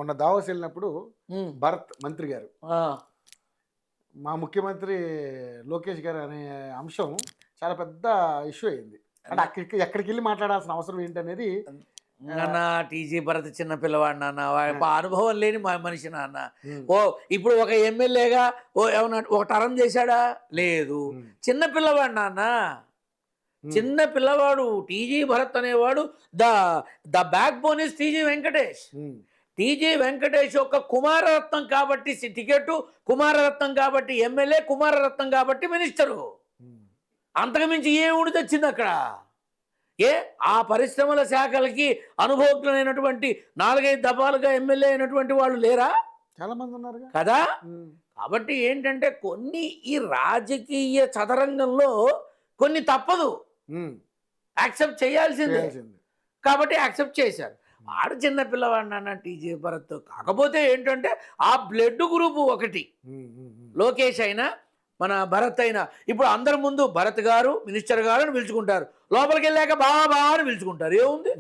మొన్న దావోస్ వెళ్ళినప్పుడు భరత్ మంత్రి గారు మా ముఖ్యమంత్రి లోకేష్ గారు అనే అంశం చాలా పెద్ద ఇష్యూ అయింది. అంటే ఎక్కడికి వెళ్ళి మాట్లాడాల్సిన అవసరం ఏంటనేది. నాన్న టీజీ భరత్ చిన్న పిల్లవాడు నాన్న, అనుభవం లేని మనిషి నాన్న. ఓ ఇప్పుడు ఒక ఎమ్మెల్యేగా ఏమన్నా ఒక టర్మ్ చేశాడా? లేదు. చిన్న పిల్లవాడు నాన్న, చిన్న పిల్లవాడు. టీజీ భరత్ అనేవాడు the back bone is TG Venkatesh. TG Venkatesh యొక్క కుమారరత్నం కాబట్టి టికెట్, కుమారరత్నం కాబట్టి ఎమ్మెల్యే, కుమారరత్నం కాబట్టి మినిస్టరు. అంతకుమించి ఏముడి తెచ్చింది అక్కడ? ఆ పరిశ్రమల శాఖలకి అనుభవజ్ఞులైనటువంటి 4-5 దఫాలుగా ఎమ్మెల్యే అయినటువంటి వాళ్ళు లేరా? చాలా మంది ఉన్నారు కదా. కాబట్టి ఏంటంటే కొన్ని ఈ రాజకీయ చదరంగంలో కొన్ని తప్పదు, యాక్సెప్ట్ చేయాల్సిందే. కాబట్టి యాక్సెప్ట్ చేశారు. వాడు చిన్న పిల్లవాడు నాన్న టీజీ భరత్. కాకపోతే ఏంటంటే ఆ బ్లడ్ గ్రూప్ ఒకటి. లోకేష్ అయినా మన భరత్ అయినా ఇప్పుడు అందరి ముందు భరత్ గారు మినిస్టర్ గారు అని పిలుచుకుంటారు, లోపలికి వెళ్ళాక బాబా అని పిలుచుకుంటారు. ఏముంది?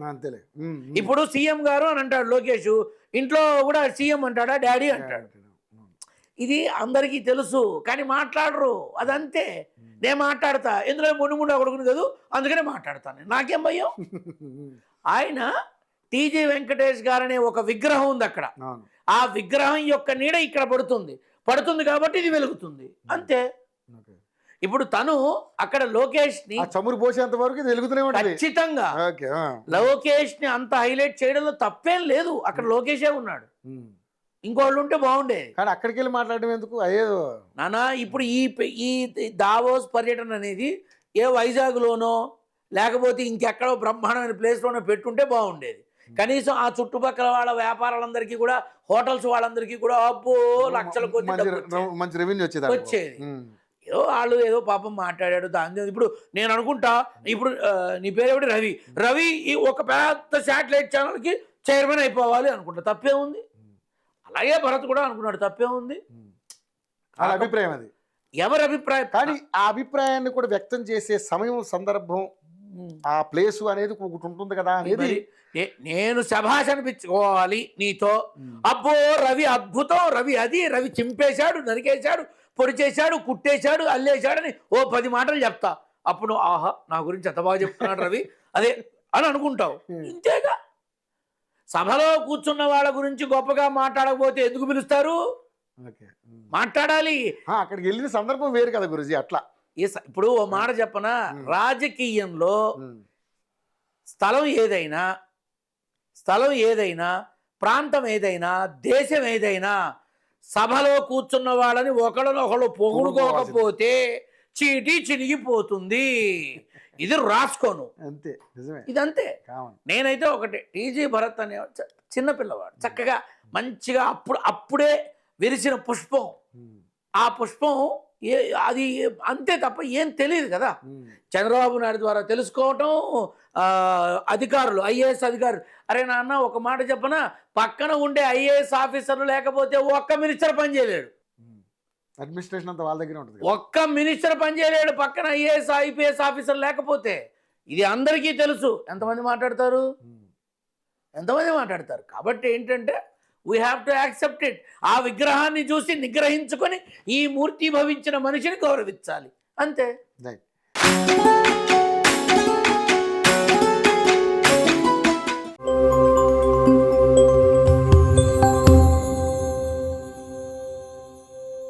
ఇప్పుడు సీఎం గారు అని అంటాడు లోకేష్, ఇంట్లో కూడా సీఎం అంటాడా, డాడీ అంటాడు. ఇది అందరికీ తెలుసు, కానీ మాట్లాడరు. అదంతే. నేను మాట్లాడతా, ఎందులో ముందు కొడుకుని కదా, అందుకనే మాట్లాడతాను. నాకేం భయం? ఆయన టీజీ వెంకటేష్ గారనే ఒక విగ్రహం ఉంది అక్కడ. ఆ విగ్రహం యొక్క నీడ ఇక్కడ పడుతుంది కాబట్టి ఇది వెలుగుతుంది, అంతే. ఇప్పుడు తను అక్కడ లోకేష్ ని చమురు పోసేంత వరకు వెలుగుతూనే ఉంటుంది. ఖచ్చితంగా లోకేష్ ని అంత హైలైట్ చేయడంలో తప్పేం లేదు. అక్కడ లోకేషే ఉన్నాడు, ఇంకోళ్ళు ఉంటే బాగుండేది. కానీ అక్కడికి వెళ్ళి మాట్లాడడం ఎందుకు? అయ్యేదో నానా. ఇప్పుడు ఈ దావోస్ పర్యటన అనేది వైజాగ్లోనో లేకపోతే ఇంకెక్కడో బ్రహ్మాండమైన ప్లేస్లోనో పెట్టుంటే బాగుండేది. కనీసం ఆ చుట్టుపక్కల వాళ్ళ వ్యాపారాలందరికీ కూడా, హోటల్స్ వాళ్ళందరికీ కూడా అబ్బో లక్షల కొద్ది మంచి రెవెన్యూ వచ్చేది. వాళ్ళు ఏదో పాపం మాట్లాడాడు దాని. ఇప్పుడు నేను అనుకుంటా, ఇప్పుడు నీ పేరు రవి ఒక పెద్ద శాటిలైట్ ఛానల్కి చైర్మన్ అయిపోవాలి అనుకుంటా, తప్పే ఉంది. అలాగే భరత్ కూడా అనుకున్నాడు, తప్పే ఉంది. అభిప్రాయం అది ఎవరి అభిప్రాయం. కానీ ఆ అభిప్రాయాన్ని కూడా వ్యక్తం చేసే సమయం, సందర్భం, ఆ ప్లేసు అనేది ఒకటి ఉంటుంది కదా. అనేది నేను శభాష్ అనిపించుకోవాలి నీతో. అబ్బో రవి అద్భుతం, రవి చింపేశాడు, నరికేశాడు, పొడి చేశాడు, కుట్టేశాడు, అల్లేశాడని 10 మాటలు చెప్తా. అప్పుడు ఆహా నా గురించి ఎంత బాగా చెప్తున్నాడు రవి అదే అని అనుకుంటావు. ఇంతేగా. సభలో కూర్చున్న వాళ్ళ గురించి గొప్పగా మాట్లాడకపోతే ఎందుకు పిలుస్తారు? మాట్లాడాలి. అక్కడికి వెళ్ళిన సందర్భం వేరు కదా గురుజీ. అట్లా ఇప్పుడు ఓ మాట చెప్పనా, రాజకీయంలో స్థలం ఏదైనా, ప్రాంతం ఏదైనా, దేశం ఏదైనా, సభలో కూర్చున్న వాళ్ళని ఒకళ్ళనొకళ్ళు పొగుడుకోకపోతే చీటీ చినిగిపోతుంది. ఇది రాసుకోను, అంతే. ఇదంతే. నేనైతే ఒకటే, టీజీ భరత్ అనే చిన్న పిల్లవాడు, చక్కగా మంచిగా అప్పుడే విరిసిన పుష్పం. ఆ పుష్పం అది అంతే తప్ప ఏం తెలియదు కదా. చంద్రబాబు నాయుడు ద్వారా తెలుసుకోవటం, అధికారులు, ఐఏఎస్ అధికారులు. అరే నాన్న ఒక మాట చెప్పనా, పక్కన ఉండే ఐఏఎస్ ఆఫీసర్లు లేకపోతే ఒక్క మినిస్టర్ పనిచేయలేడు. అడ్మినిస్ట్రేషన్ అంతా వాళ్ళ దగ్గర ఉంటుంది. ఒక్క మినిస్టర్ పనిచేయలేడు పక్కన ఐఏఎస్ ఐపీఎస్ ఆఫీసర్ లేకపోతే. ఇది అందరికీ తెలుసు. ఎంతమంది మాట్లాడతారు? కాబట్టి ఏంటంటే we have to accept it. ఆ విగ్రహాన్ని చూసి నిగ్రహించుకొని ఈ మూర్తి భవించిన మనిషిని గౌరవించాలి, అంతే.